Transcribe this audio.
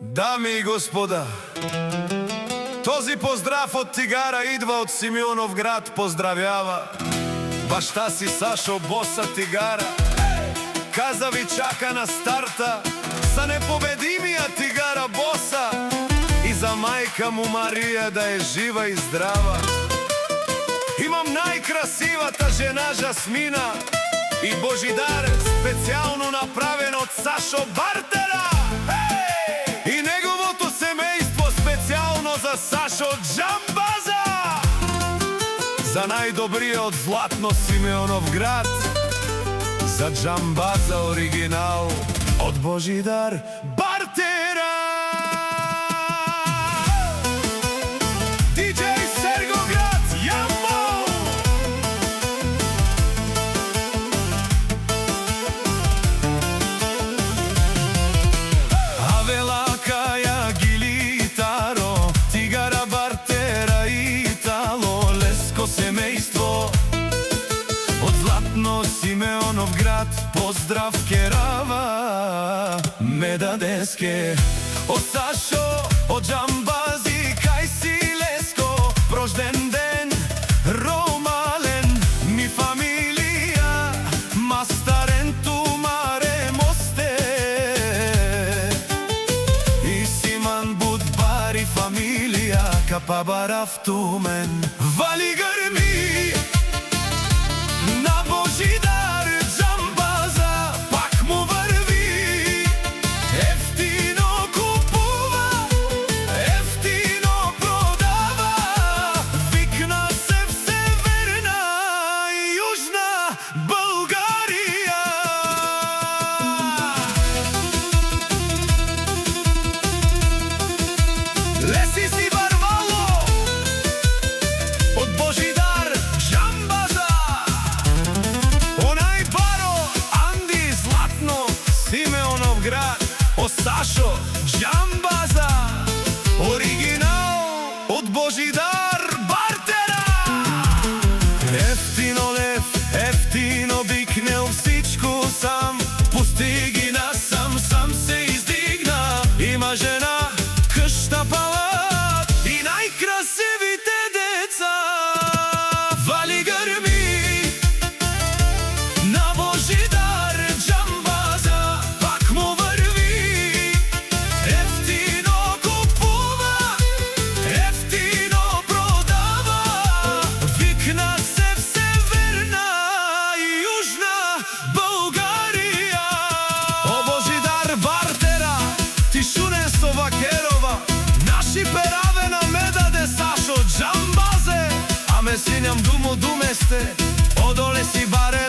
Дами и господа, този поздрав од Тигара идва од Симеонов град, поздравява башта си Сашо Боса Тигара. Каза ви чака на старта за непобедимија Тигара Боса и за мајка му Марија да е жива и здрава. Имам најкрасивата жена Жасмина и Божидар специјално направен од Сашо Бартера. И неговото семејство специјално за Сашо Джамбаза. За најдобриот златно Симеонов град, за Джамбаза оригинал од Божидар Бартера. Диџеј Сергоград, Јамбо! Авелака Гилитаро, Тигара Бартера Итало, леско семејство од златно Симеонов град. Поздрав керава ме дадеске од Сашо, од Джамбази, кај си леско, рожден ден ромален, ми фамилија, мастарен тумаре мосте, и симан будбари фамилија, капабарав тумен, вали грми на Божидар Джамбаза, пак му врви, ефтино купува, ефтино продава, викна се в Северна и Јужна Българија. Леси си барвало од Божидар Джамбаза, онај баро Анди златно Симеонов град, о Сашо Джамбаза, оригинал од Божидар Бартера. Ефтино лев, ефтино бикнел всичко сам, постиги насам, сам се издигна, има жена, къща, палат и најкрасивите деца. Вали грми на Божидар Джамбаза, пак му врви, ефтино купува, ефтино продава, викна се в Северна и Јужна Българија. О Божидар Бартера, ти шунен со вакерова, наши пераве на ме даде Сашо Джамбазе, а ме синјам думо думесте, одоле си баре